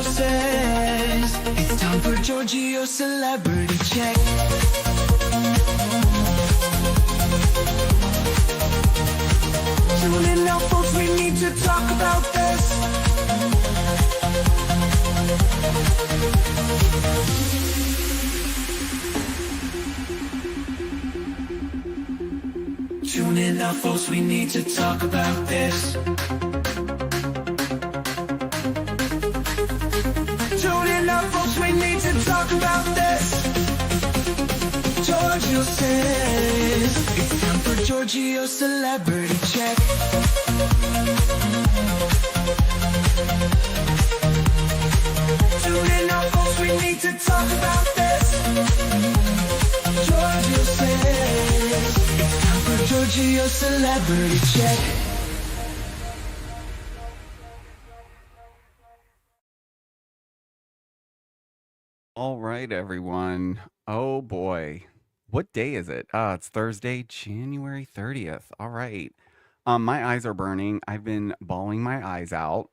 says it's time for Georgio celebrity check. Tune in now, folks, we need to talk about this. Tune in now, folks, we need to talk about this. Tune in now, folks, we need to talk about this. Georgio says it's time for Georgio celebrity check. Tune in now, folks, we need to talk about this. Georgio says it's time for Georgio celebrity check. All right, everyone. Oh boy. What day is it? It's Thursday, January 30th. All right. My eyes are burning. I've been bawling my eyes out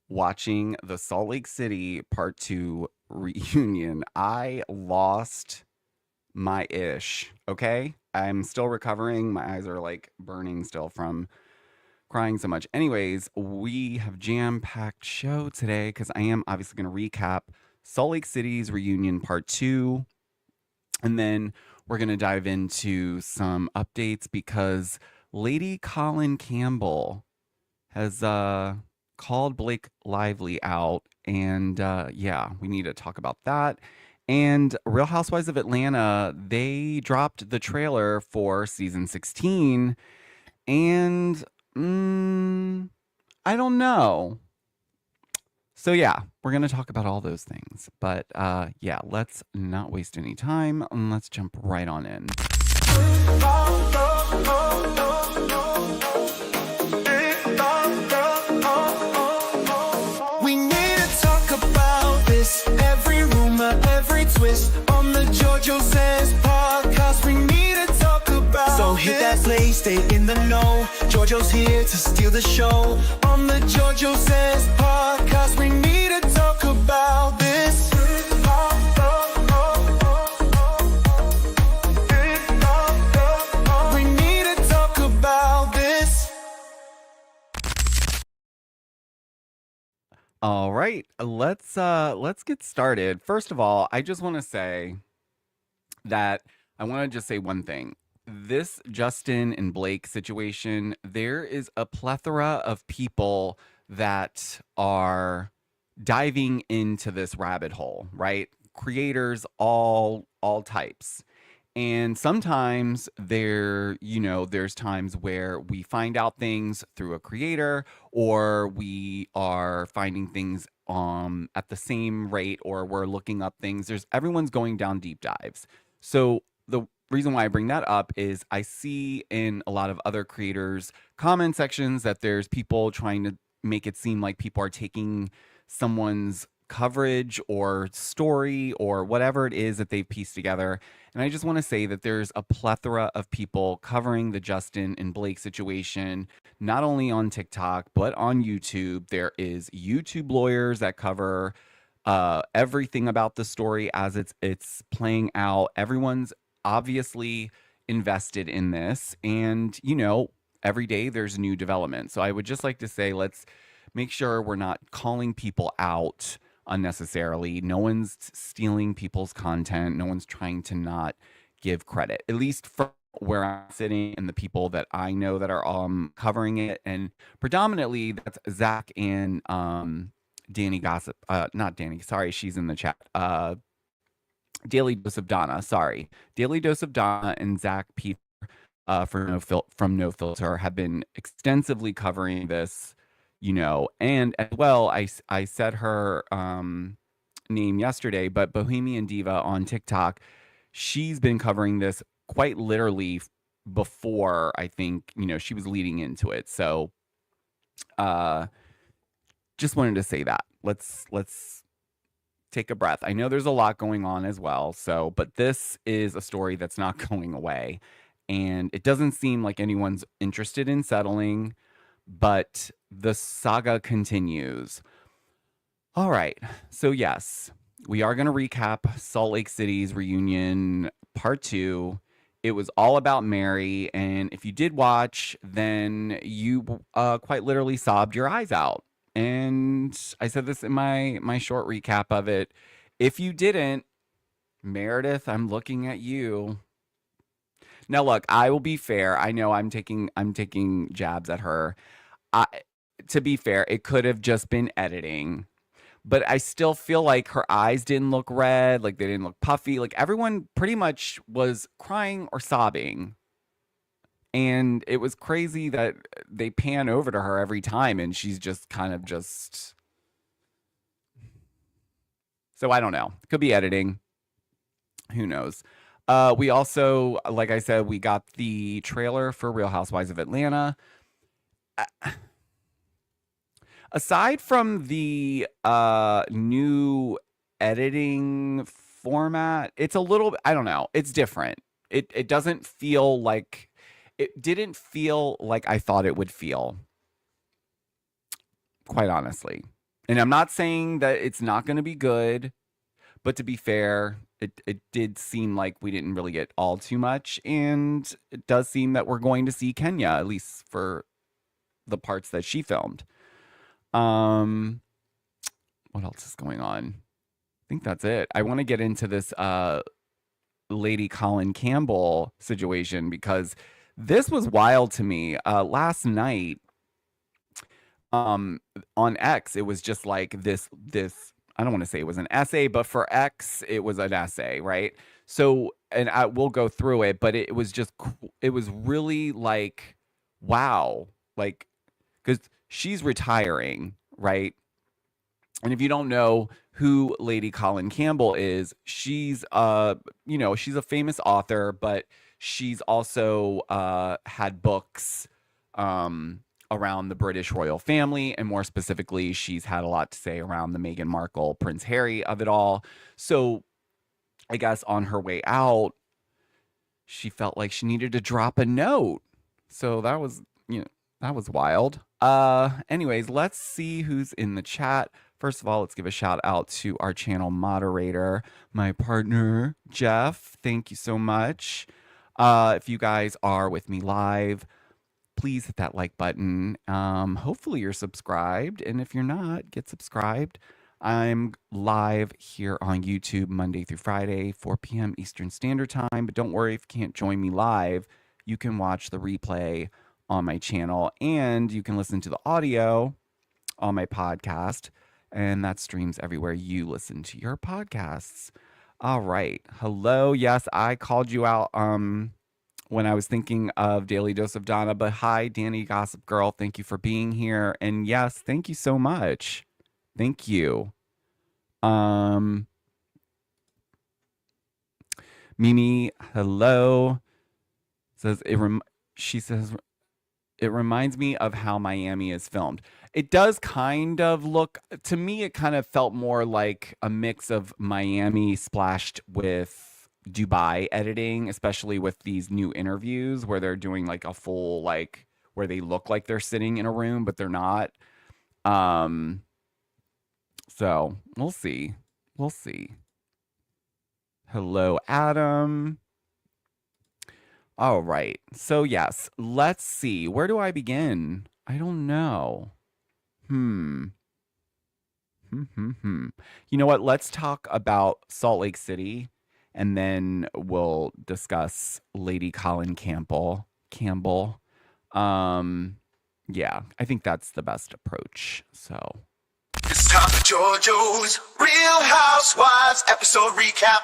watching the Salt Lake City Part 2 reunion. I lost my ish, okay? I'm still recovering. My eyes are like burning still from crying so much. Anyways, we have jam-packed show today because I am obviously going to recap Salt Lake City's reunion Part 2. And then we're going to dive into some updates because Lady Colin Campbell has called Blake Lively out. And yeah, we need to talk about that. And Real Housewives of Atlanta, they dropped the trailer for season 16. And I don't know. So yeah, we're going to talk about all those things. But yeah, let's not waste any time and let's jump right on in. We need to talk about this. Every rumor, every twist on the Georgio Says podcast. We need to talk about So hit that play, stay in the know. Georgio's here to steal the show. On the Georgio Says podcast, we need to talk about this. We need to talk about this. All right, let's get started. First of all, I just want to say that I want to just say one thing. This Justin and Blake situation, there is a plethora of people that are diving into this rabbit hole, right? Creators, all types. And sometimes there's times where we find out things through a creator, or we are finding things at the same rate, or we're looking up things. Everyone's going down deep dives. So the reason why I bring that up is I see in a lot of other creators' comment sections that there's people trying to make it seem like people are taking someone's coverage or story or whatever it is that they've pieced together. And I just want to say that there's a plethora of people covering the Justin and Blake situation, not only on TikTok, but on YouTube. There is YouTube lawyers that cover everything about the story as it's playing out. Everyone's obviously invested in this, and every day there's new development. So I would just like to say, let's make sure we're not calling people out unnecessarily. No one's stealing people's content. No one's trying to not give credit, at least from where I'm sitting and the people that I know that are covering it. And predominantly that's Zach and Danny Gossip. Not Danny, sorry, she's in the chat. Daily Dose of Donna, sorry. Daily Dose of Donna and Zach Peter from No Filter have been extensively covering this, and as well, I said her name yesterday, but Bohemian Diva on TikTok, she's been covering this quite literally before, I think, she was leading into it. So just wanted to say that. Let's take a breath. I know there's a lot going on as well. So, but this is a story that's not going away. And it doesn't seem like anyone's interested in settling, but the saga continues. All right. So, yes, we are going to recap Salt Lake City's reunion part 2. It was all about Mary, and if you did watch, then you quite literally sobbed your eyes out. And I said this in my short recap of it. If you didn't, Meredith, I'm looking at you. Now, look, I will be fair. I know I'm taking jabs at her. I, to be fair, it could have just been editing, but I still feel like her eyes didn't look red, like they didn't look puffy. Like everyone pretty much was crying or sobbing. And it was crazy that they pan over to her every time and she's just kind of just. So I don't know. Could be editing. Who knows? We also, like I said, we got the trailer for Real Housewives of Atlanta. Aside from the new editing format, it's a little, I don't know, it's different. It doesn't feel like, it didn't feel like I thought it would feel, quite honestly. And I'm not saying that it's not going to be good, but to be fair, it did seem like we didn't really get all too much. And it does seem that we're going to see Kenya, at least for the parts that she filmed. What else is going on? I think that's it. I want to get into this lady Colin Campbell situation because this was wild to me. Last night on X, it was just like this I don't want to say it was an essay, but for X, it was an essay, right? So, and I will go through it, but it was just, it was really like, wow, like, because she's retiring, right? And if you don't know who Lady Colin Campbell is, she's she's a famous author, but she's also had books around the British royal family, and more specifically, she's had a lot to say around the Meghan Markle, Prince Harry of it all. So I guess on her way out, she felt like she needed to drop a note. So that was, that was wild. Anyways, let's see who's in the chat. First of all, let's give a shout out to our channel moderator, my partner, Jeff. Thank you so much. If you guys are with me live, please hit that like button. Hopefully you're subscribed. And if you're not, get subscribed. I'm live here on YouTube Monday through Friday, 4 p.m. Eastern Standard Time. But don't worry if you can't join me live. You can watch the replay on my channel, and you can listen to the audio on my podcast. And that streams everywhere you listen to your podcasts. All right. Hello. Yes, I called you out when I was thinking of Daily Dose of Donna. But hi, Danny Gossip Girl. Thank you for being here. And yes, thank you so much. Thank you. Mimi, hello. She says it reminds me of how Miami is filmed. It does kind of look, to me, it kind of felt more like a mix of Miami splashed with Dubai editing, especially with these new interviews where they're doing like a full, like, where they look like they're sitting in a room, but they're not. So we'll see. We'll see. Hello, Adam. All right. So yes, let's see. Where do I begin? I don't know. You know what? Let's talk about Salt Lake City, and then we'll discuss Lady Colin Campbell. Yeah, I think that's the best approach. So It's time for Georgio's Real Housewives episode recap.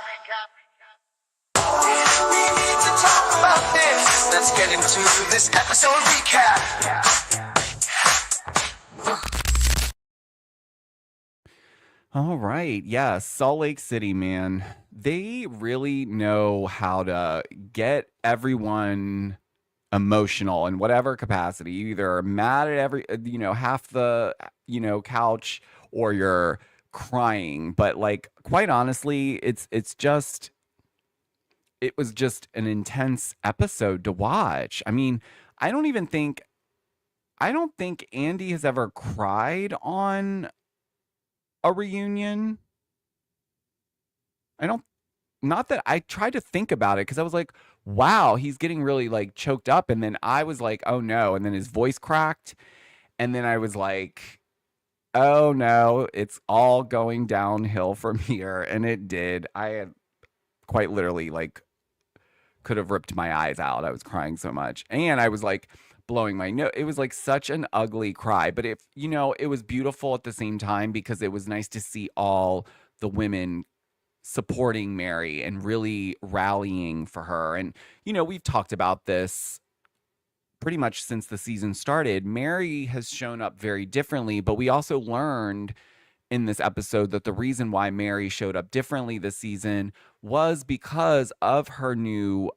We need to talk about this. Let's get into this episode recap. all right. Yes, Salt Lake City, man. They really know how to get everyone emotional in whatever capacity. You either are mad at half the, couch, or you're crying. But like, quite honestly, it was just an intense episode to watch. I mean, I don't think Andy has ever cried on a reunion. I don't, not that I tried to think about it because I was like, wow, he's getting really like choked up. And then I was like, oh no. And then his voice cracked. And then I was like, oh no, it's all going downhill from here. And it did. I had quite literally like could have ripped my eyes out. I was crying so much. And I was like blowing my nose. It was like such an ugly cry. But if, it was beautiful at the same time because it was nice to see all the women supporting Mary and really rallying for her. And, we've talked about this pretty much since the season started. Mary has shown up very differently, but we also learned in this episode that the reason why Mary showed up differently this season was because of her new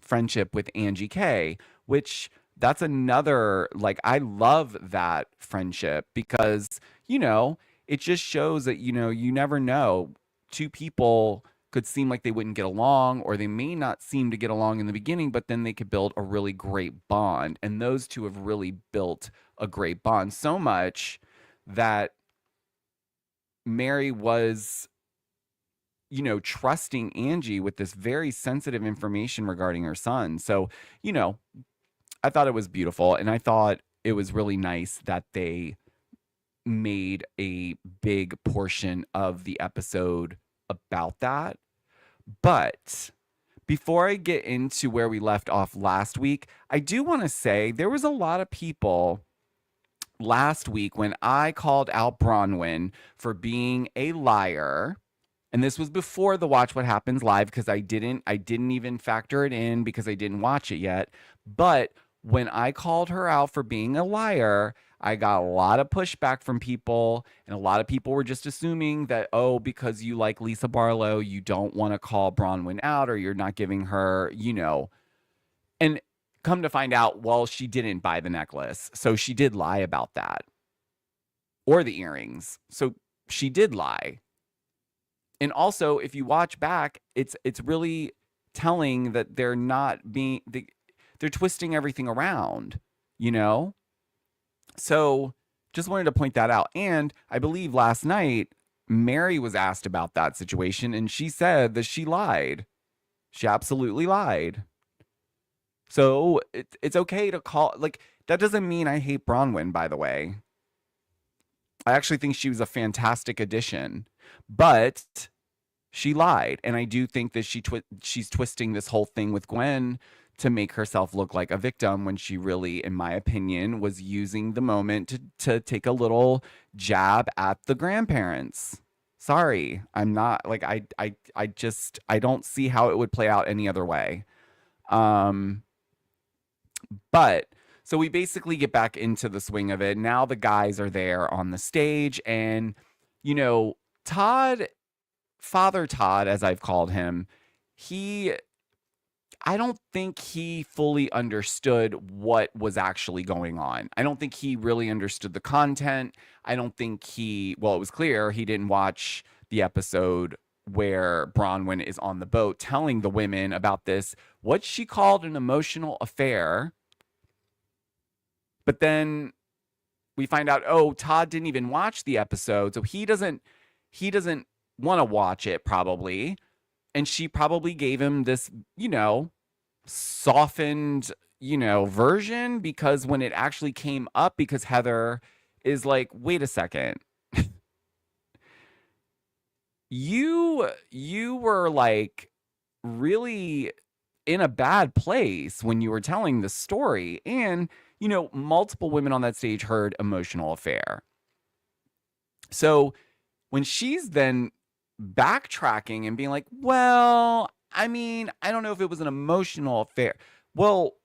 friendship with Angie K, which that's another, like, I love that friendship because, it just shows that, you never know. Two people could seem like they wouldn't get along, or they may not seem to get along in the beginning, but then they could build a really great bond. And those two have really built a great bond, so much that Mary was, trusting Angie with this very sensitive information regarding her son. So, I thought it was beautiful. And I thought it was really nice that they made a big portion of the episode about that. But before I get into where we left off last week, I do want to say there was a lot of people last week when I called out Bronwyn for being a liar. And this was before the Watch What Happens live because I didn't even factor it in because I didn't watch it yet. But when I called her out for being a liar, I got a lot of pushback from people, and a lot of people were just assuming that, oh, because you like Lisa Barlow, you don't want to call Bronwyn out, or you're not giving her, and come to find out, well, she didn't buy the necklace. So she did lie about that. Or the earrings. So she did lie. And also, if you watch back, it's really telling that they're not being, they're twisting everything around, So just wanted to point that out. And I believe last night, Mary was asked about that situation, and she said that she lied. She absolutely lied. So it's okay to call, like, that doesn't mean I hate Bronwyn, by the way. I actually think she was a fantastic addition, but she lied. And I do think that she's twisting this whole thing with Gwen to make herself look like a victim when she really, in my opinion, was using the moment to take a little jab at the grandparents. Sorry, I'm not, like, I don't see how it would play out any other way. But so we basically get back into the swing of it. Now the guys are there on the stage, and Todd, Father Todd, as I've called him, I don't think he fully understood what was actually going on. I don't think he really understood the content. I don't think it was clear he didn't watch the episode where Bronwyn is on the boat telling the women about this, what she called an emotional affair. But then we find out, oh, Todd didn't even watch the episode, so he doesn't want to watch it probably. And she probably gave him this, softened, version, because when it actually came up, because Heather is like, wait a second. You were like really in a bad place when you were telling the story. And, multiple women on that stage heard emotional affair. So when she's then backtracking and being like, well, I mean, I don't know if it was an emotional affair. Well,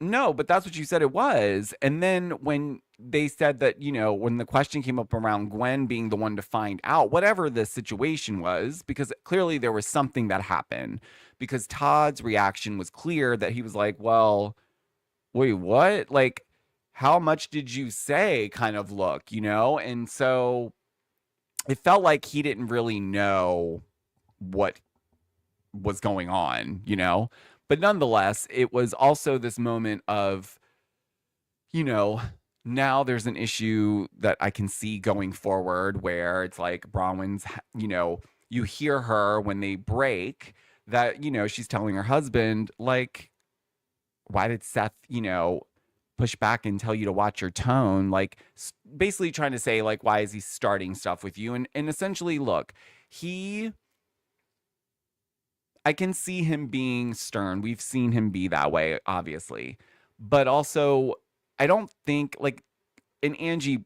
no, but that's what you said it was. And then when they said that, when the question came up around Gwen being the one to find out, whatever the situation was, because clearly there was something that happened, because Todd's reaction was clear that he was like, well, wait, what? Like, how much did you say kind of look, And so it felt like he didn't really know what was going on, But nonetheless, it was also this moment of, now there's an issue that I can see going forward where it's like Bronwyn's, you hear her when they break that, she's telling her husband, like, why did Seth, push back and tell you to watch your tone? Like, basically trying to say, like, why is he starting stuff with you? And essentially, look, he, I can see him being stern. We've seen him be that way, obviously. But also, I don't think, like, and Angie,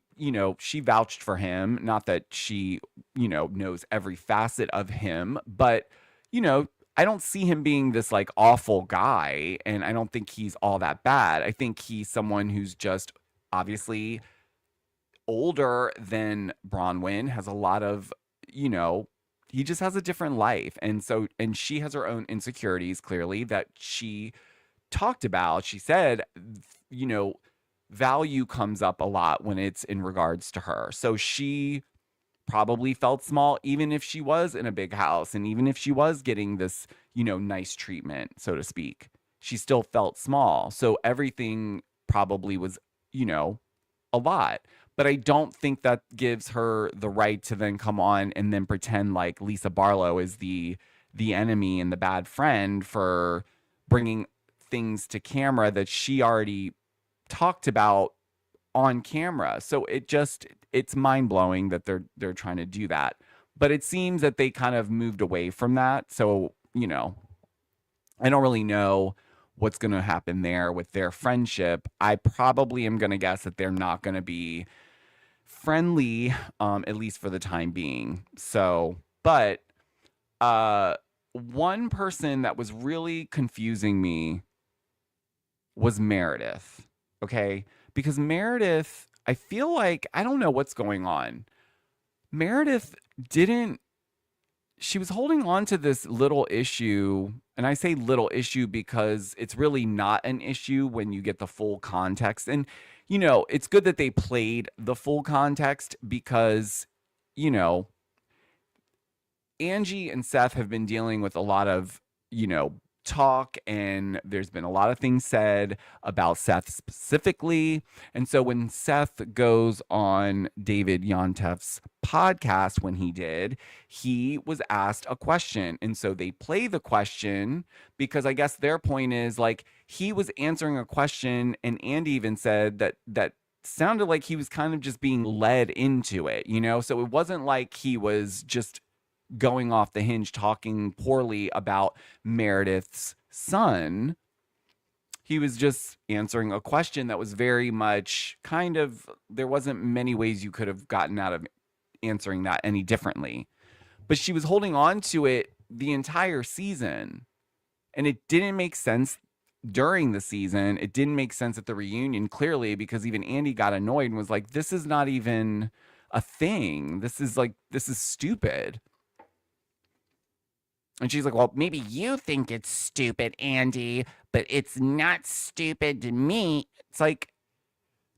she vouched for him. Not that she, knows every facet of him, but, you know, I don't see him being this like awful guy. And I don't think he's all that bad. I think he's someone who's just obviously older than Bronwyn, has a lot of, you know, he just has a different life. And so, and she has her own insecurities clearly that she talked about. She said, you know, value comes up a lot when it's in regards to her. So she probably felt small, even if she was in a big house and even if she was getting this, nice treatment, so to speak. She still felt small. So everything probably was, a lot. But I don't think that gives her the right to then come on and then pretend like Lisa Barlow is the enemy and the bad friend for bringing things to camera that she already talked about on camera. So it's mind-blowing that they're trying to do that. But it seems that they kind of moved away from that. So, I don't really know what's going to happen there with their friendship. I probably am going to guess that they're not going to be friendly, at least for the time being. So, but one person that was really confusing me was Meredith. Okay. Because Meredith, I feel like, I don't know what's going on. Meredith didn't, she was holding on to this little issue. And I say little issue because it's really not an issue when you get the full context. And, it's good that they played the full context because, Angie and Seth have been dealing with a lot of, talk, and there's been a lot of things said about Seth specifically. And so when Seth goes on David Yontef's podcast, when he was asked a question. And so they play the question because I guess their point is like he was answering a question, and Andy even said that sounded like he was kind of just being led into it, So it wasn't like he was just going off the hinge talking poorly about Meredith's son. He was just answering a question that was very much kind of, there wasn't many ways you could have gotten out of answering that any differently. But she was holding on to it the entire season. And it didn't make sense during the season. It didn't make sense at the reunion, clearly, because even Andy got annoyed and was like, this is not even a thing. This is stupid. And she's like, well, maybe you think it's stupid, Andy, but it's not stupid to me. It's like,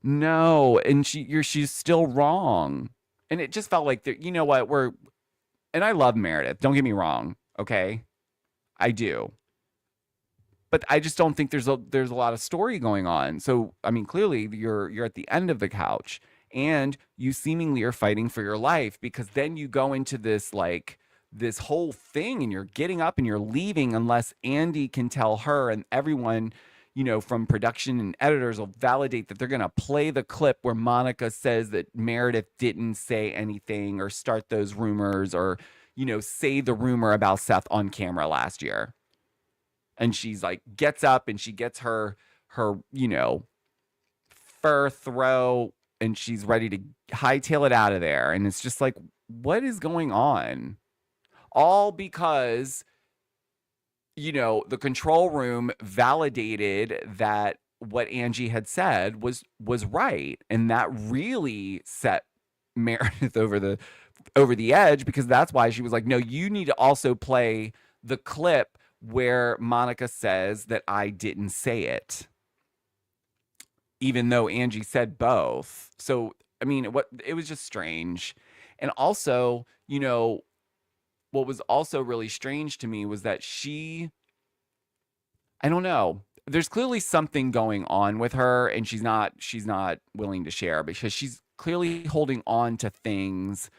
no. And she's still wrong. And it just felt like, you know what, and I love Meredith. Don't get me wrong. Okay. I do. But I just don't think there's a lot of story going on. So, I mean, clearly you're at the end of the couch and you seemingly are fighting for your life, because then you go into this whole thing and you're getting up and you're leaving unless Andy can tell her, and everyone, from production and editors will validate that they're going to play the clip where Monica says that Meredith didn't say anything or start those rumors or, say the rumor about Seth on camera last year. And she's like, gets up and she gets her, fur throw, and she's ready to hightail it out of there. And it's just like, what is going on? All because, the control room validated that what Angie had said was right. And that really set Meredith over the edge, because that's why she was like, no, you need to also play the clip where Monica says that I didn't say it, even though Angie said both. So, I mean, it was just strange. And also, what was also really strange to me was that I don't know. there's clearly something going on with her, and she's not willing to share because she's clearly holding on to things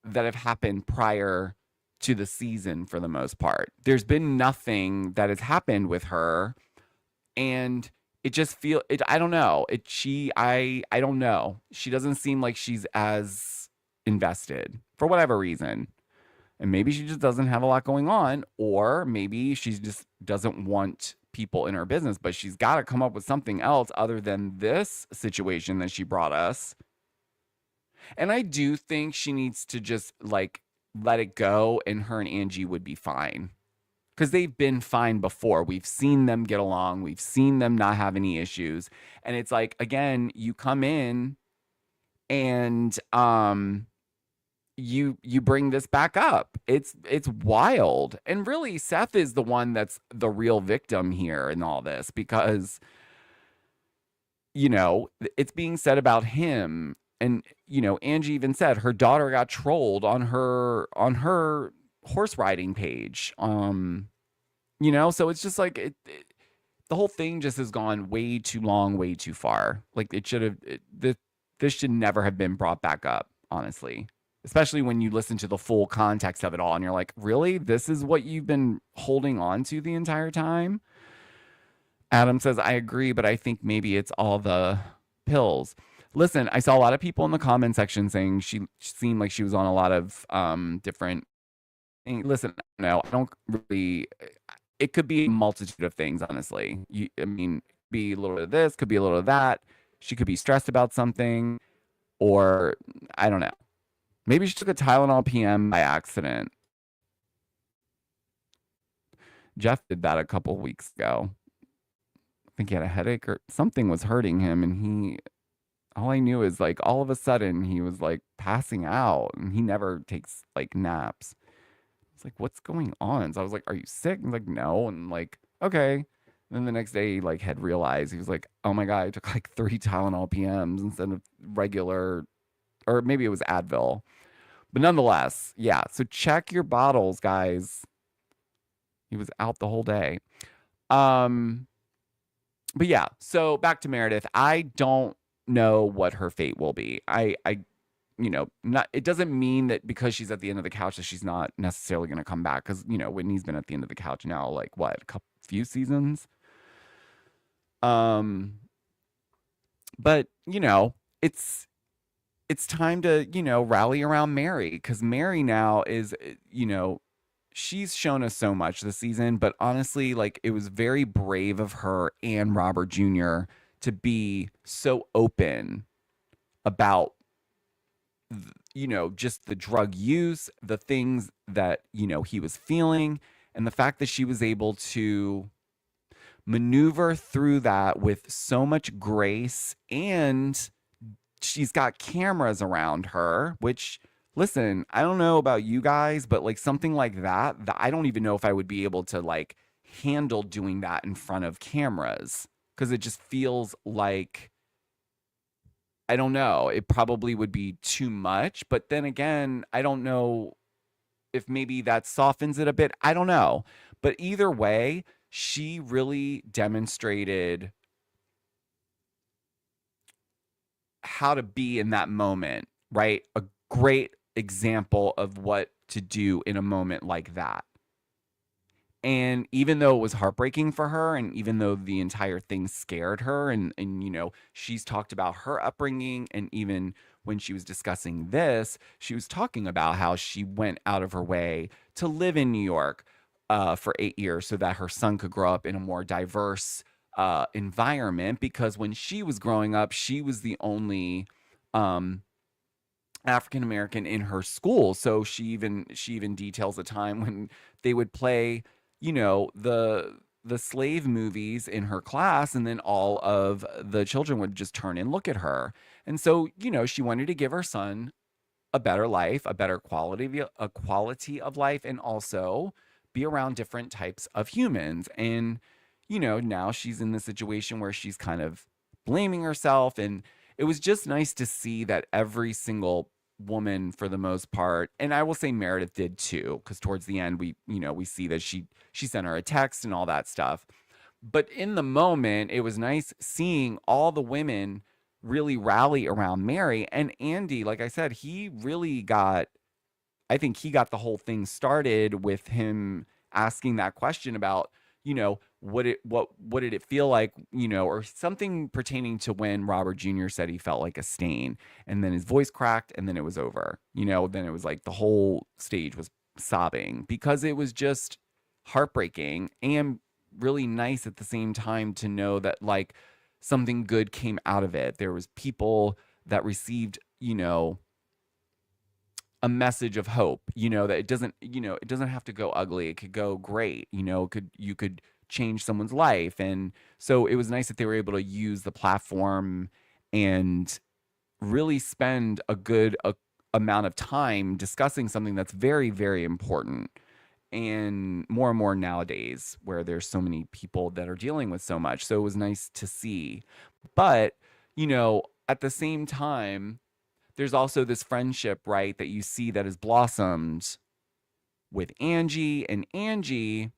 that have happened prior to the season for the most part. There's been nothing that has happened with her, and it just feel it I don't know. I don't know. She doesn't seem like she's as invested for whatever reason. And maybe she just doesn't have a lot going on, or maybe she just doesn't want people in her business, but she's got to come up with something else other than this situation that she brought us. And I do think she needs to just like let it go, and her and Angie would be fine because they've been fine before. We've seen them get along, we've seen them not have any issues. And it's like, again, you come in and you bring this back up. It's wild. And really Seth is the one that's the real victim here in all this because it's being said about him. And Angie even said her daughter got trolled on her horse riding page. So it's just like the whole thing just has gone way too long, way too far. Like it should have this should never have been brought back up, honestly. Especially when you listen to the full context of it all and you're like, really? This is what you've been holding on to the entire time? Adam says, I agree, but I think maybe it's all the pills. Listen, I saw a lot of people in the comment section saying she seemed like she was on a lot of different. Listen, no, I don't really. It could be a multitude of things, honestly. Be a little bit of this, could be a little of that. She could be stressed about something, or I don't know. Maybe she took a Tylenol PM by accident. Jeff did that a couple weeks ago. I think he had a headache or something was hurting him, and all I knew is like all of a sudden he was like passing out, and he never takes like naps. It's like, what's going on? So I was like, are you sick? And like, no. And like, okay. And then the next day he like had realized, he was like, oh my God, I took like 3 Tylenol PMs instead of regular, or maybe it was Advil. But nonetheless, yeah. So check your bottles, guys. He was out the whole day. But yeah, so back to Meredith. I don't know what her fate will be. Not, it doesn't mean that because she's at the end of the couch that she's not necessarily going to come back. Because, Whitney's been at the end of the couch now, like what, few seasons? But, it's time to, rally around Mary, because Mary now is, she's shown us so much this season, but honestly, like it was very brave of her and Robert Jr. to be so open about, just the drug use, the things that, he was feeling, and the fact that she was able to maneuver through that with so much grace, and she's got cameras around her, which, listen, I don't know about you guys, but like something like that I don't even know if I would be able to like handle doing that in front of cameras, because it just feels like, I don't know, it probably would be too much. But then again, I don't know if maybe that softens it a bit. I don't know. But either way, she really demonstrated how to be in that moment, right? A great example of what to do in a moment like that. And even though it was heartbreaking for her, and even though the entire thing scared her, and she's talked about her upbringing, and even when she was discussing this, she was talking about how she went out of her way to live in New York for 8 years so that her son could grow up in a more diverse environment, because when she was growing up, she was the only African American in her school. So she even details a time when they would play, the slave movies in her class, and then all of the children would just turn and look at her. And so, she wanted to give her son a better life, a better quality of life, and also be around different types of humans. And now she's in the situation where she's kind of blaming herself. And it was just nice to see that every single woman, for the most part, and I will say Meredith did too, because towards the end we see that she sent her a text and all that stuff. But in the moment, it was nice seeing all the women really rally around Mary. And Andy, like I said, he really got, I think he got the whole thing started with him asking that question about, what did it feel like, or something pertaining to when Robert Jr. said he felt like a stain, and then his voice cracked, and then it was over. Then it was like the whole stage was sobbing because it was just heartbreaking and really nice at the same time to know that like something good came out of it. There was people that received, a message of hope, that it doesn't have to go ugly. It could go great, you could change someone's life. And so it was nice that they were able to use the platform and really spend a good amount of time discussing something that's very, very important. And more nowadays where there's so many people that are dealing with so much. So it was nice to see. But, at the same time, there's also this friendship, right, that you see that has blossomed with Angie, and Angie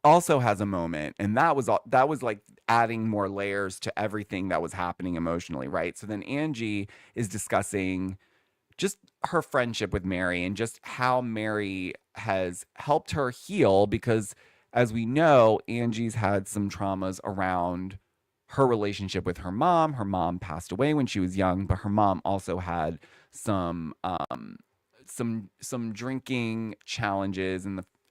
also has a moment, and that was like adding more layers to everything that was happening emotionally, right? So then Angie is discussing just her friendship with Mary and just how Mary has helped her heal because as we know, Angie's had some traumas around her relationship with her mom. Her mom passed away when she was young, but her mom also had some some drinking challenges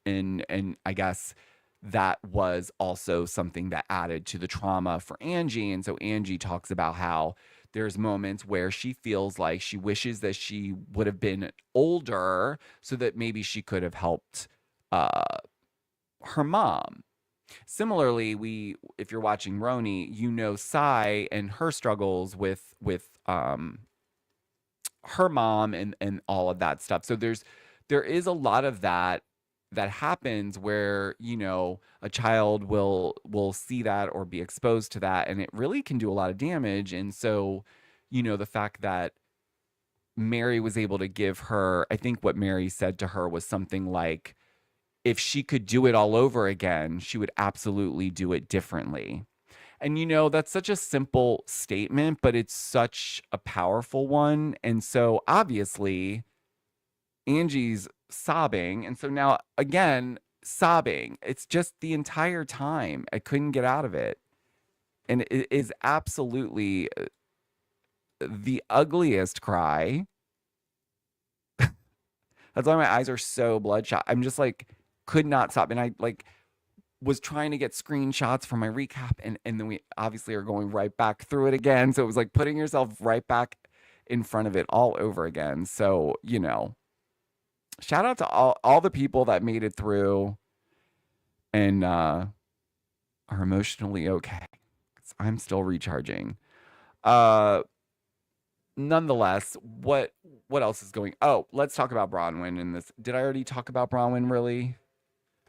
and I guess that was also something that added to the trauma for Angie. And so Angie talks about how there's moments where she feels like she wishes that she would have been older so that maybe she could have helped uh, her mom. Similarly, if you're watching Roni, Sai and her struggles with her mom and all of that stuff. So there is a lot of that happens where a child will see that or be exposed to that, and it really can do a lot of damage. And so the fact that Mary was able to give her, I think what Mary said to her was something like, if she could do it all over again, she would absolutely do it differently. And that's such a simple statement, but it's such a powerful one. And so obviously Angie's sobbing. And so now again, sobbing. It's just the entire time. I couldn't get out of it. And it is absolutely the ugliest cry. That's why my eyes are so bloodshot. I'm just like, could not stop. And I like was trying to get screenshots for my recap. And then we obviously are going right back through it again. So it was like putting yourself right back in front of it all over again. So, shout out to all the people that made it through and are emotionally okay. I'm still recharging. Nonetheless, what else is going? Oh, let's talk about Bronwyn in this. Did I already talk about Bronwyn really?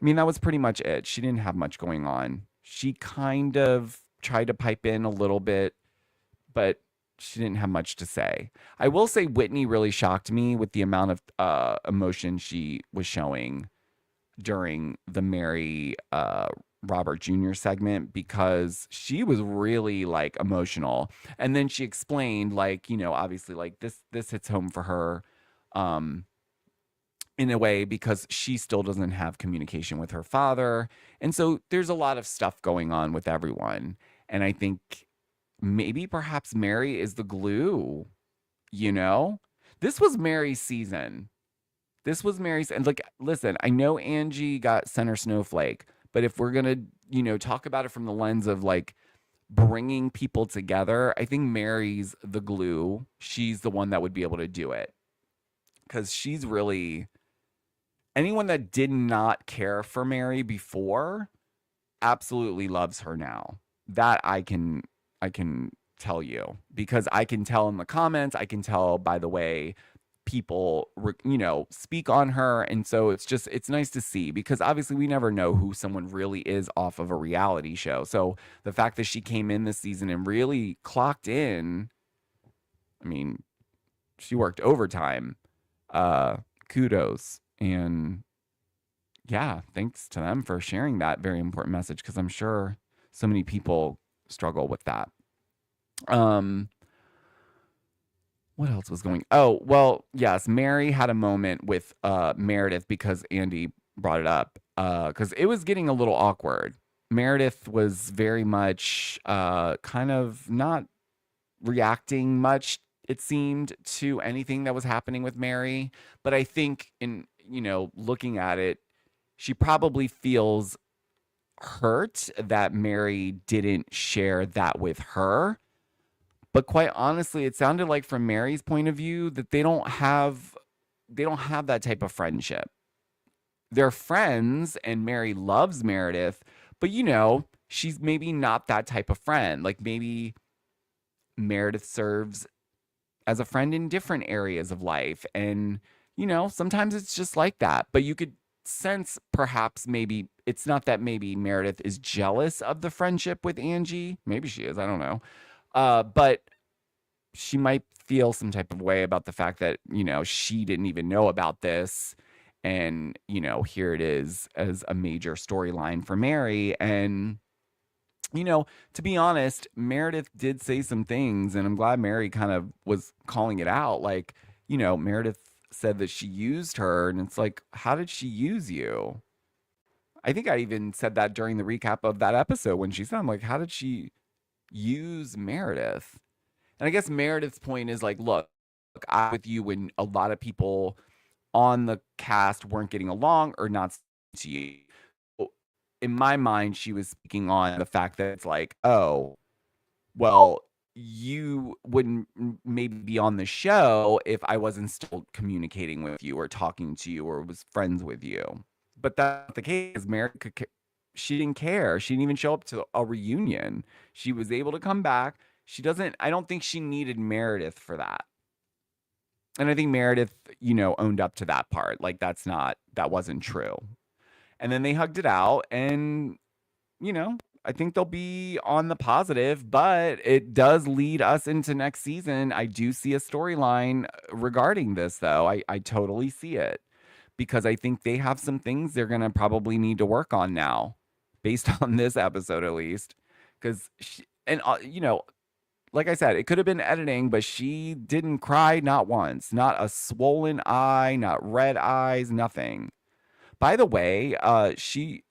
I mean, that was pretty much it. She didn't have much going on. She kind of tried to pipe in a little bit, but she didn't have much to say. I will say Whitney really shocked me with the amount of emotion she was showing during the Mary Robert Jr. segment because she was really like emotional. And then she explained like, obviously like this hits home for her in a way because she still doesn't have communication with her father. And so there's a lot of stuff going on with everyone. And I think maybe perhaps Mary is the glue, you know? This was Mary's season. This was Mary's, and like, listen, I know Angie got center snowflake, but if we're gonna, talk about it from the lens of like bringing people together, I think Mary's the glue. She's the one that would be able to do it because she's really anyone that did not care for Mary before absolutely loves her now. That I can tell you because I can tell in the comments, I can tell by the way people speak on her. And so it's nice to see because obviously we never know who someone really is off of a reality show. So the fact that she came in this season and really clocked in, I mean, she worked overtime. Kudos. And yeah, thanks to them for sharing that very important message because I'm sure so many people struggle with that. Um, what else was going? Oh, well, yes, Mary had a moment with Meredith because Andy brought it up because it was getting a little awkward. Meredith was very much kind of not reacting much, it seemed, to anything that was happening with Mary. But I think in, looking at it, she probably feels hurt that Mary didn't share that with her. But quite honestly, it sounded like from Mary's point of view that they don't have that type of friendship. They're friends and Mary loves Meredith, but she's maybe not that type of friend. Like maybe Meredith serves as a friend in different areas of life. And, sometimes it's just like that. But you could sense perhaps maybe it's not that maybe Meredith is jealous of the friendship with Angie. Maybe she is. I don't know. But she might feel some type of way about the fact that, she didn't even know about this. And, here it is as a major storyline for Mary. And, to be honest, Meredith did say some things, and I'm glad Mary kind of was calling it out. Like, Meredith said that she used her, and it's like, how did she use you? I think I even said that during the recap of that episode when she said, I'm like, how did she use Meredith? And I guess Meredith's point is like, look, I'm with you when a lot of people on the cast weren't getting along or not to you. In my mind, she was speaking on the fact that it's like, oh, well, you wouldn't maybe be on the show if I wasn't still communicating with you or talking to you or was friends with you. But that's not the case. Mary, she didn't care. She didn't even show up to a reunion. She was able to come back. I don't think she needed Meredith for that. And I think Meredith, owned up to that part. Like that wasn't true. And then they hugged it out and, I think they'll be on the positive, but it does lead us into next season. I do see a storyline regarding this, though. I totally see it because I think they have some things they're going to probably need to work on now based on this episode, at least. Because, like I said, it could have been editing, but she didn't cry not once. Not a swollen eye, not red eyes, nothing. By the way, she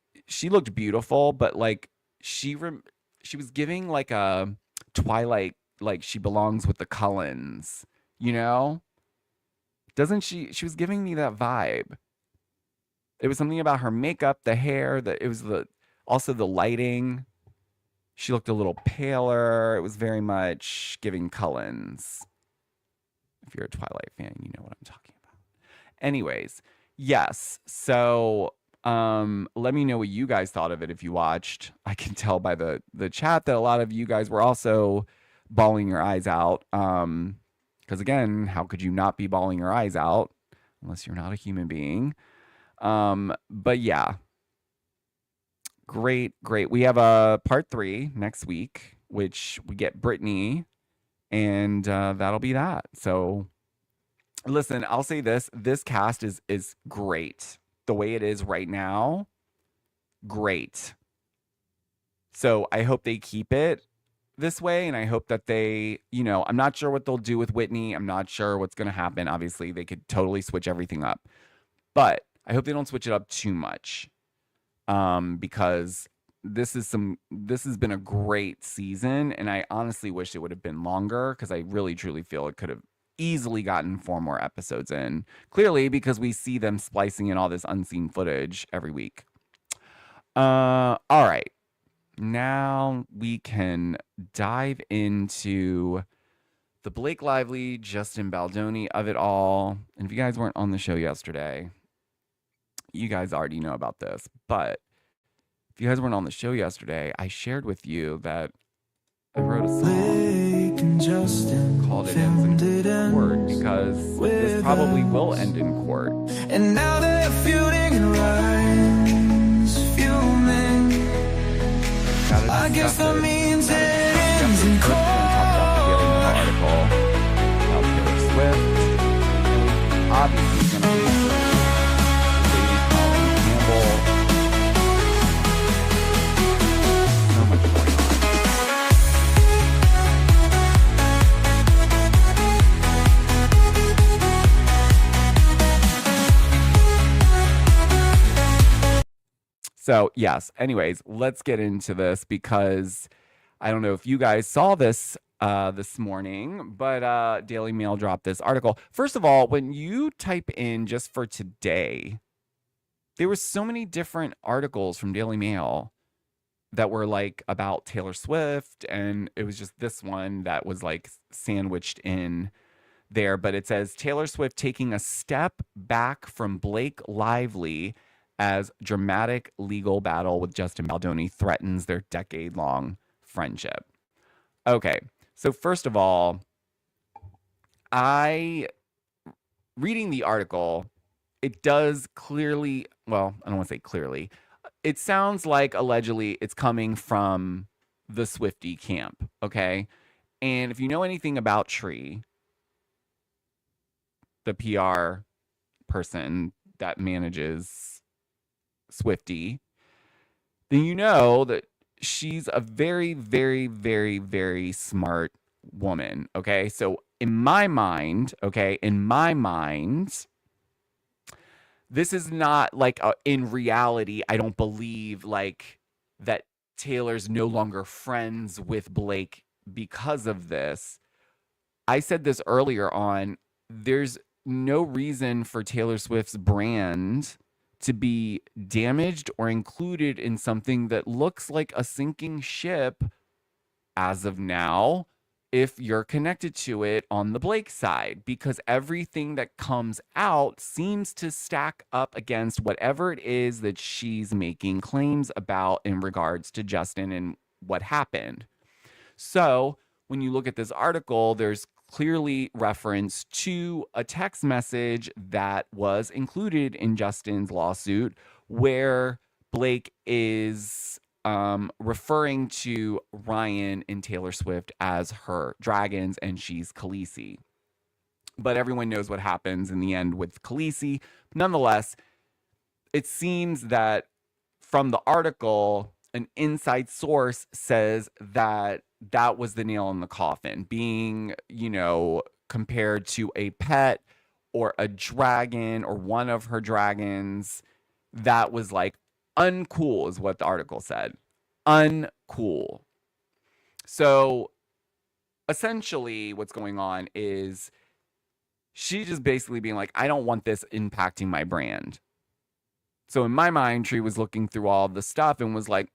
looked beautiful, but like she was giving like a Twilight, like she belongs with the Cullens, Doesn't she? She was giving me that vibe. It was something about her makeup, the hair, it was also the lighting. She looked a little paler. It was very much giving Cullens. If you're a Twilight fan, you know what I'm talking about. Anyways, yes. So let me know what you guys thought of it if you watched. I can tell by the chat that a lot of you guys were also bawling your eyes out. Because again, how could you not be bawling your eyes out unless you're not a human being? But yeah. Great. We have a part 3 next week, which we get Brittany, and that'll be that. So listen, I'll say this cast is great. The way it is right now, great. So I hope they keep it this way, and I hope that they, I'm not sure what they'll do with Whitney. I'm not sure what's going to happen. Obviously, they could totally switch everything up. But I hope they don't switch it up too much. Because this has been a great season, and I honestly wish it would have been longer because I really truly feel it could have easily gotten 4 more episodes in. Clearly, because we see them splicing in all this unseen footage every week. All right. Now we can dive into the Blake Lively, Justin Baldoni of it all. And if you guys weren't on the show yesterday, you guys already know about this, but if you guys weren't on the show yesterday, I shared with you that I wrote a song called It Ends in Court because this probably will end in court. And now they're feuding and rhymes fuming. I guess that means it ends in court. Article about Taylor Swift. Obviously, going to be Colin Campbell So, yes, anyways, let's get into this because I don't know if you guys saw this this morning, but Daily Mail dropped this article. First of all, when you type in just for today, there were so many different articles from Daily Mail that were like about Taylor Swift, and it was just this one that was like sandwiched in there. But it says Taylor Swift taking a step back from Blake Lively as dramatic legal battle with Justin Baldoni threatens their decade-long friendship. Okay, so first of all, I reading the article, it does clearly, well, I don't want to say clearly, it sounds like allegedly it's coming from the Swiftie camp, okay? And if you know anything about Tree, the PR person that manages Swiftie, then you know that she's a very, very, very, very smart woman, okay? So in my mind, this is not like in reality, I don't believe like that Taylor's no longer friends with Blake because of this. I said this earlier on. There's no reason for Taylor Swift's brand to be damaged or included in something that looks like a sinking ship as of now if you're connected to it on the Blake side, because everything that comes out seems to stack up against whatever it is that she's making claims about in regards to Justin and what happened. So when you look at this article, there's clearly reference to a text message that was included in Justin's lawsuit where Blake is referring to Ryan and Taylor Swift as her dragons and she's Khaleesi. But everyone knows what happens in the end with Khaleesi. Nonetheless, it seems that from the article, an inside source says that that was the nail in the coffin, being, compared to a pet or a dragon or one of her dragons. That was like uncool, is what the article said. Uncool. So essentially, what's going on is she just basically being like, I don't want this impacting my brand. So in my mind, Tree was looking through all the stuff and was like,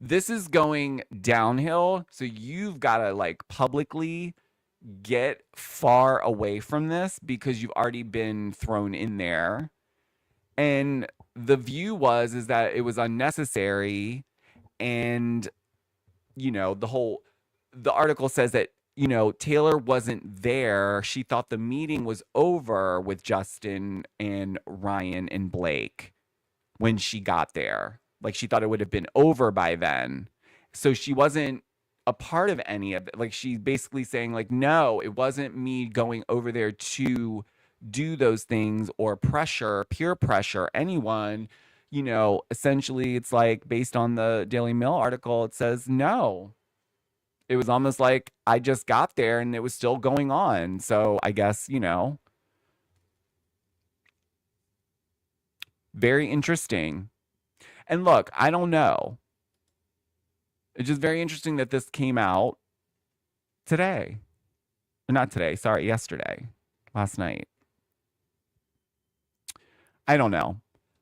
this is going downhill. So you've got to like publicly get far away from this because you've already been thrown in there. And the view is that it was unnecessary. And, the article says that, Taylor wasn't there. She thought the meeting was over with Justin and Ryan and Blake when she got there. Like she thought it would have been over by then. So she wasn't a part of any of it. Like she's basically saying like, no, it wasn't me going over there to do those things or peer pressure anyone. Essentially it's like based on the Daily Mail article, it says no. It was almost like I just got there and it was still going on. So I guess, very interesting. And look, I don't know. It's just very interesting that this came out today. Not today, sorry, yesterday, last night. I don't know.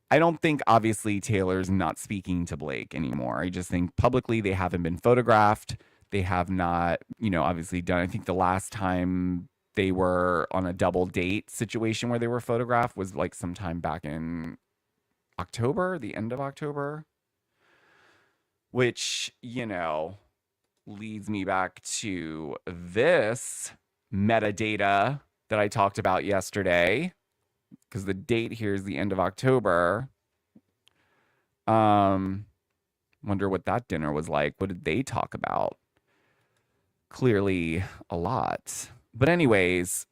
I don't think obviously Taylor's not speaking to Blake anymore. I just think publicly they haven't been photographed. They have not, obviously done. I think the last time they were on a double date situation where they were photographed was like sometime back in October, the end of October, which, leads me back to this metadata that I talked about yesterday, because the date here is the end of October. Wonder what that dinner was like. What did they talk about? Clearly a lot. But anyways,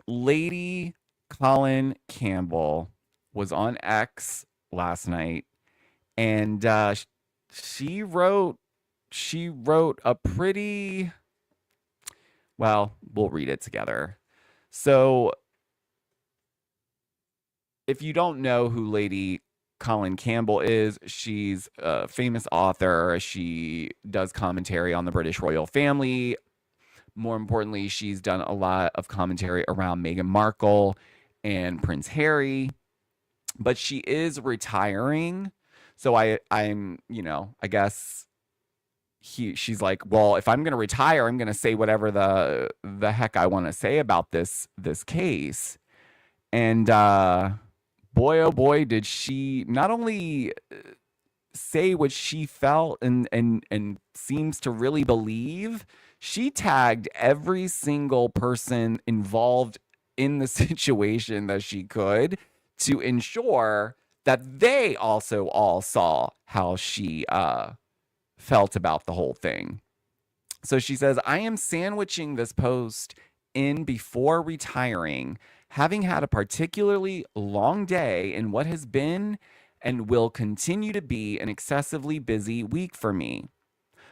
Lady Colin Campbell was on X last night, and she wrote a pretty, well, we'll read it together. So if you don't know who Lady Colin Campbell is. She's a famous author. She does commentary on the British royal family. More importantly, she's done a lot of commentary around Meghan Markle and Prince Harry, but she is retiring. So I'm, I guess she's like, well, if I'm going to retire, I'm going to say whatever the heck I want to say about this case. And boy, oh boy, did she not only say what she felt and seems to really believe, she tagged every single person involved in the situation that she could to ensure that they also all saw how she felt about the whole thing. So she says, I am sandwiching this post in before retiring, having had a particularly long day in what has been and will continue to be an excessively busy week for me.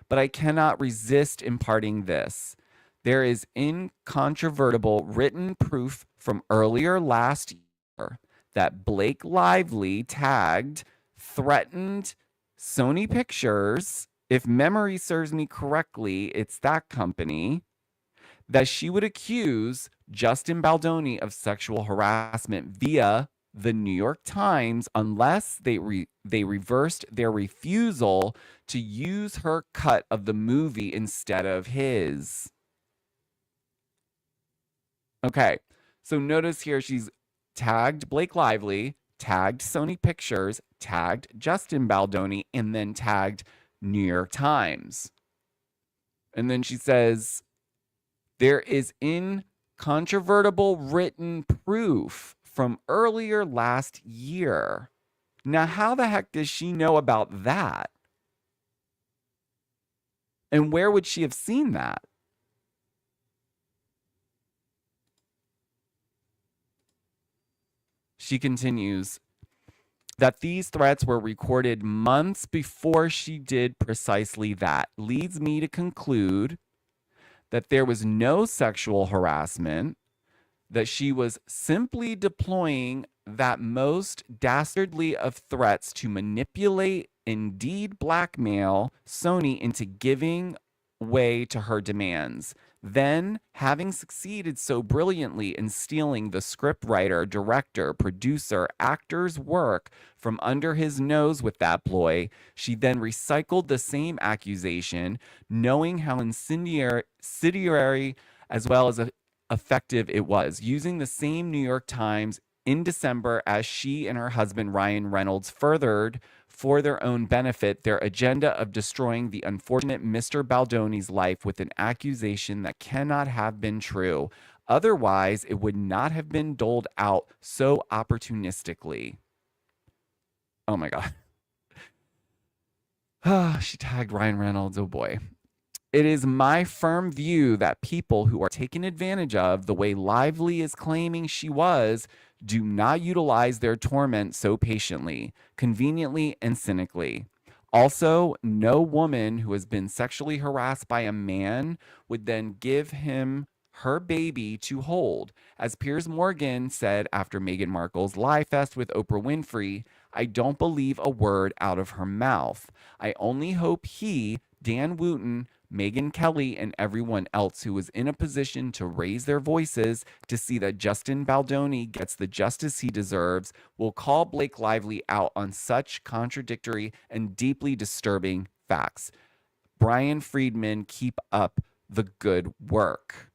But I cannot resist imparting this. There is incontrovertible written proof from earlier last year that Blake Lively tagged, threatened Sony Pictures, if memory serves me correctly, it's that company, that she would accuse Justin Baldoni of sexual harassment via the New York Times unless they reversed their refusal to use her cut of the movie instead of his. Okay, so notice here she's tagged Blake Lively, tagged Sony Pictures, tagged Justin Baldoni, and then tagged New York Times. And then she says, there is incontrovertible written proof from earlier last year. Now, how the heck does she know about that? And where would she have seen that? She continues that these threats were recorded months before she did precisely that. Leads me to conclude that there was no sexual harassment, that she was simply deploying that most dastardly of threats to manipulate, indeed blackmail, Sony into giving way to her demands. Then, having succeeded so brilliantly in stealing the scriptwriter, director, producer, actor's work from under his nose with that ploy, she then recycled the same accusation, knowing how incendiary as well as effective it was, using the same New York Times in December as she and her husband Ryan Reynolds furthered for their own benefit their agenda of destroying the unfortunate Mr. Baldoni's life with an accusation that cannot have been true. Otherwise, it would not have been doled out so opportunistically. Oh my God. She tagged Ryan Reynolds. Oh boy. It is my firm view that people who are taken advantage of the way Lively is claiming she was do not utilize their torment so patiently, conveniently, and cynically. Also, no woman who has been sexually harassed by a man would then give him her baby to hold. As Piers Morgan said after Meghan Markle's Lie Fest with Oprah Winfrey, I don't believe a word out of her mouth. I only hope he, Dan Wooten, Megyn Kelly, and everyone else who was in a position to raise their voices to see that Justin Baldoni gets the justice he deserves will call Blake Lively out on such contradictory and deeply disturbing facts. Brian Friedman, keep up the good work.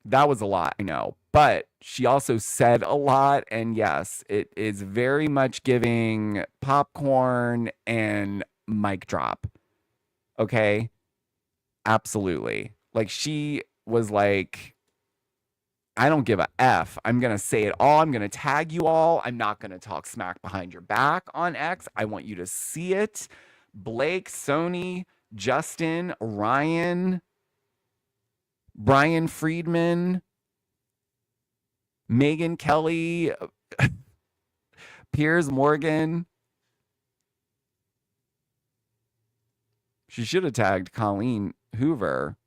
That was a lot, I know, but she also said a lot, and yes, it is very much giving popcorn and mic drop. Okay? Absolutely. Like, she was like, I don't give a F. I'm going to say it all. I'm going to tag you all. I'm not going to talk smack behind your back on X. I want you to see it. Blake, Sony, Justin, Ryan, Brian Friedman, Megyn Kelly, Piers Morgan. She should have tagged Colleen Hoover.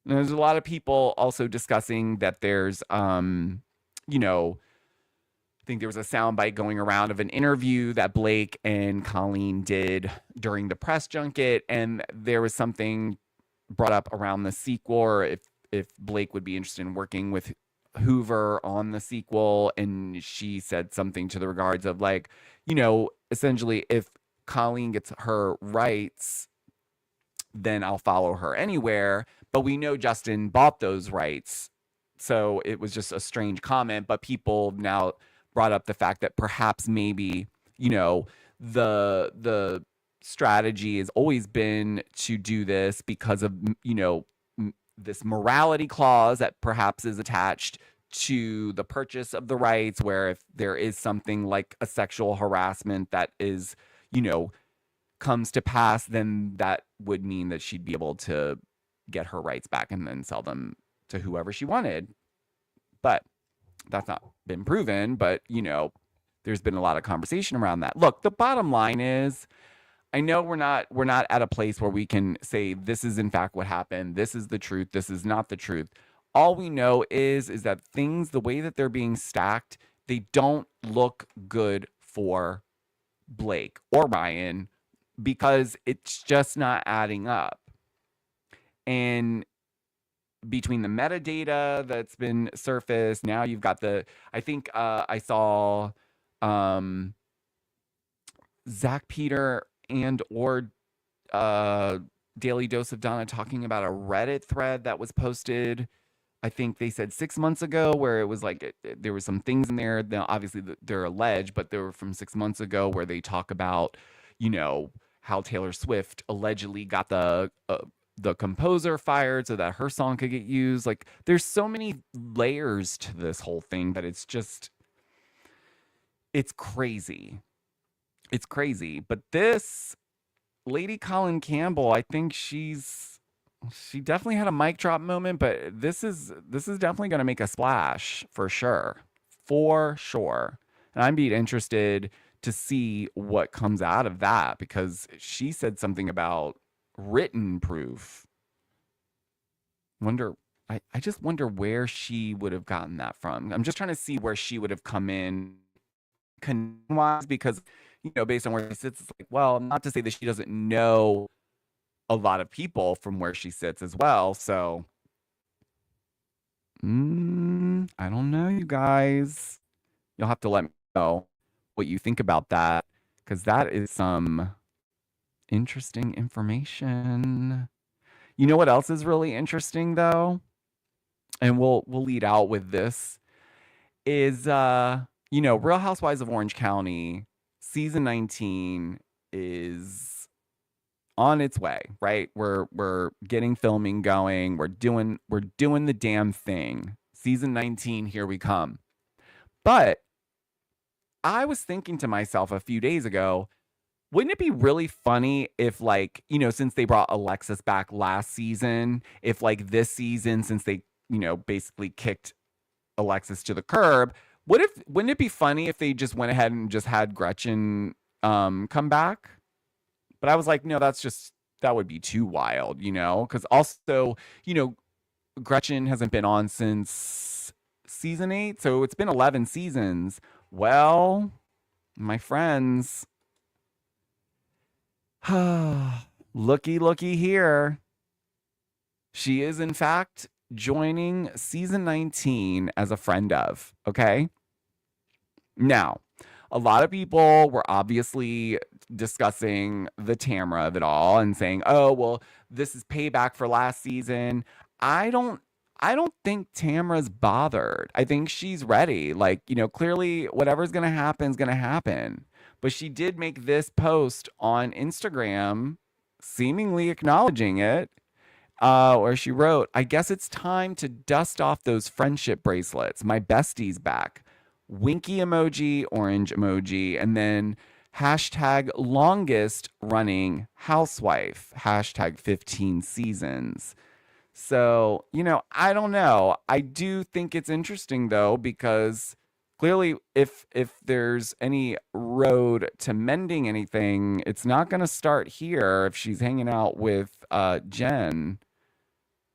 And there's a lot of people also discussing that there's you know, I think there was a soundbite going around of an interview that Blake and Colleen did during the press junket, and there was something brought up around the sequel, or if Blake would be interested in working with Hoover on the sequel, and she said something to the regards of like, essentially, if Colleen gets her rights, then I'll follow her anywhere. But we know Justin bought those rights, so it was just a strange comment. But people now brought up the fact that perhaps maybe the strategy has always been to do this because of this morality clause that perhaps is attached to the purchase of the rights, where if there is something like a sexual harassment that is comes to pass, then that would mean that she'd be able to get her rights back and then sell them to whoever she wanted. But that's not been proven. But there's been a lot of conversation around that. Look, the bottom line is, I know we're not at a place where we can say this is in fact what happened, this is the truth, this is not the truth. All we know is that things, the way that they're being stacked, they don't look good for Blake or Ryan, because it's just not adding up. And between the metadata that's been surfaced, now you've got I think I saw Zach Peter or Daily Dose of Donna talking about a Reddit thread that was posted, I think they said 6 months ago, where it was like there were some things in there. Now, obviously, they're alleged, but they were from 6 months ago, where they talk about, how Taylor Swift allegedly got the composer fired so that her song could get used. Like, there's so many layers to this whole thing that it's crazy. It's crazy. But this lady Colin Campbell, I think she definitely had a mic drop moment, but this is definitely going to make a splash for sure. And I'd be interested to see what comes out of that, because she said something about written proof. I just wonder where she would have gotten that from. I'm just trying to see where she would have come in wise, because based on where she sits, it's like, well, not to say that she doesn't know a lot of people from where she sits as well. So I don't know, you guys. You'll have to let me know what you think about that, because that is some interesting information. You know what else is really interesting, though? And we'll lead out with this, is Real Housewives of Orange County season 19 is on its way, right? We're getting filming going. We're doing the damn thing. Season 19, here we come. But I was thinking to myself a few days ago, wouldn't it be really funny if, like, since they brought Alexis back last season, if like this season, since they, basically kicked Alexis to the curb, wouldn't it be funny if they just went ahead and just had Gretchen come back? But I was like, no, that would be too wild, because also, Gretchen hasn't been on since season 8, so it's been 11 seasons. Well, my friends, looky here. She is, in fact, joining season 19 as a friend of, okay? Now, a lot of people were obviously discussing the Tamra of it all and saying, oh, well, this is payback for last season. I don't think Tamra's bothered. I think she's ready. Like, clearly whatever's going to happen is going to happen. But she did make this post on Instagram, seemingly acknowledging it, where she wrote, I guess it's time to dust off those friendship bracelets. My bestie's back. Winky emoji, orange emoji, and then hashtag longest running housewife, hashtag 15 seasons. So, I don't know. I do think it's interesting, though, because clearly if there's any road to mending anything, it's not going to start here if she's hanging out with Jen,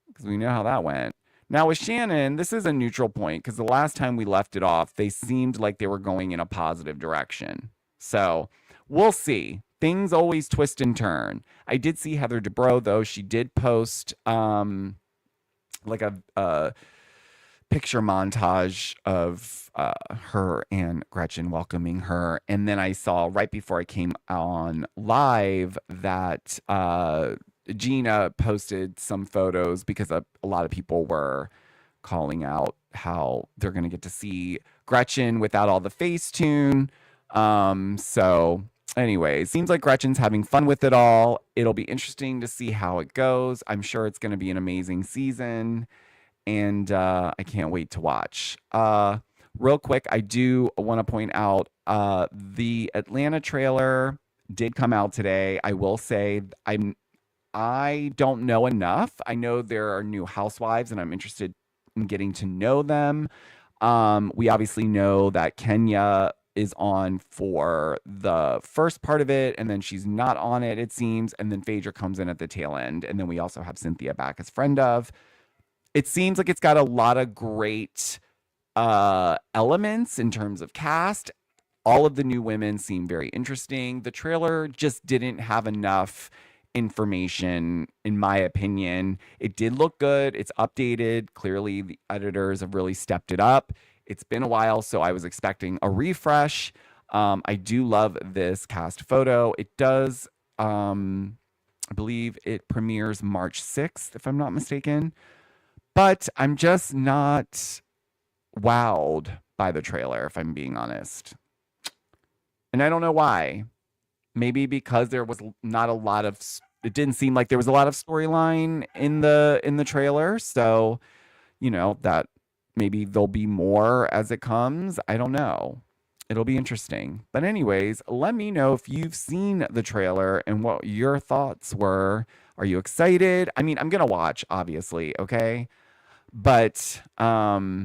because we know how that went. Now with Shannon, this is a neutral point because the last time we left it off, they seemed like they were going in a positive direction. So we'll see. Things always twist and turn. I did see Heather Dubrow, though. She did post like a picture montage of her and Gretchen welcoming her. And then I saw right before I came on live that Gina posted some photos because a lot of people were calling out how they're going to get to see Gretchen without all the Facetune. So anyways, seems like Gretchen's having fun with it all. It'll be interesting to see how it goes. I'm sure it's going to be an amazing season, and I can't wait to watch. Real quick, I do want to point out the Atlanta trailer did come out today. I will say I don't know enough. I know there are new housewives, and I'm interested in getting to know them. We obviously know that Kenya is on for the first part of it, and then she's not on it, it seems, and then Phaedra comes in at the tail end, and then we also have Cynthia back as friend of. It seems like it's got a lot of great elements in terms of cast. All of the new women seem very interesting. The trailer just didn't have enough information, in my opinion. It did look good. It's updated. Clearly, the editors have really stepped it up. It's been a while, so I was expecting a refresh. I do love this cast photo. It does, I believe it premieres March 6th, if I'm not mistaken. But I'm just not wowed by the trailer, if I'm being honest. And I don't know why. Maybe because there was not a lot of, it didn't seem like there was a lot of storyline in the trailer. So, you know, that maybe there'll be more as it comes. I don't know. It'll be interesting. But anyways, let me know if you've seen the trailer and what your thoughts were. Are you excited? I mean, I'm going to watch, obviously, okay? But, yeah,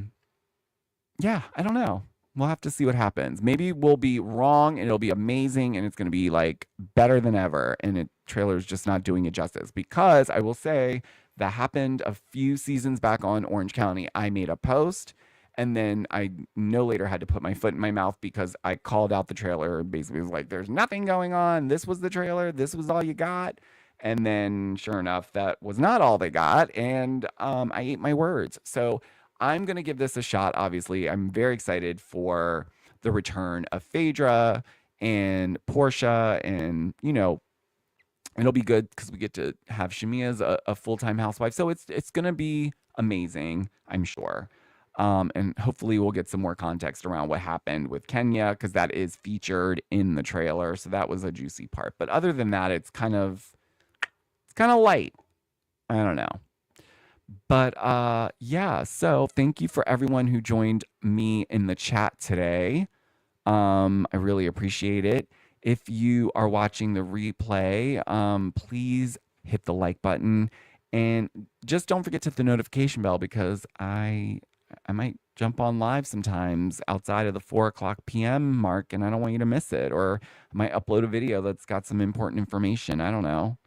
I don't know. We'll have to see what happens. Maybe we'll be wrong and it'll be amazing and it's going to be like better than ever. And the trailer's just not doing it justice, because I will say that happened a few seasons back on Orange County. I made a post and then I no later had to put my foot in my mouth because I called out the trailer and basically was like, there's nothing going on. This was the trailer. This was all you got. And then sure enough, that was not all they got. And I ate my words. So I'm going to give this a shot, obviously. I'm very excited for the return of Phaedra and Portia. And, you know, it'll be good because we get to have Shamia as a full-time housewife. So it's going to be amazing, I'm sure. And hopefully we'll get some more context around what happened with Kenya, because that is featured in the trailer. So that was a juicy part. But other than that, it's kind of light. I don't know. But yeah, so thank you for everyone who joined me in the chat today. I really appreciate it. If you are watching the replay, please hit the like button and just don't forget to hit the notification bell, because I might jump on live sometimes outside of the 4:00 p.m. mark, and I don't want you to miss it. Or I might upload a video that's got some important information. I don't know.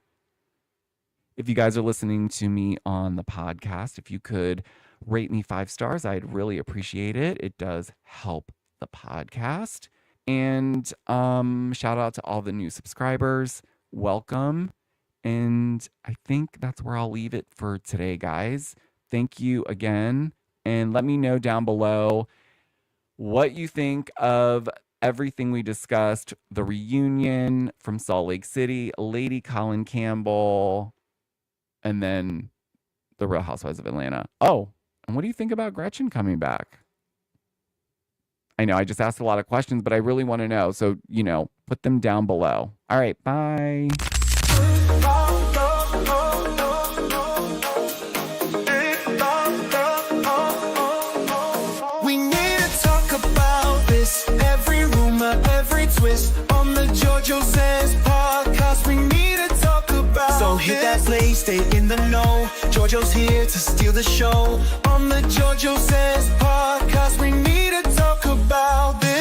If you guys are listening to me on the podcast, if you could rate me 5 stars, I'd really appreciate it. It does help the podcast. And shout out to all the new subscribers. Welcome. And I think that's where I'll leave it for today, guys. Thank you again. And let me know down below what you think of everything we discussed. The reunion from Salt Lake City, Lady Colin Campbell, and then the Real Housewives of Atlanta. Oh, and what do you think about Gretchen coming back? I know I just asked a lot of questions, but I really want to know. So, you know, put them down below. All right, bye. We need to talk about this. Every rumor, every twist on the Georgio Says podcast. We need to talk about. So hit that play, stay in the know. Georgio's here to steal the show on the Georgio Says podcast. We need to talk about this.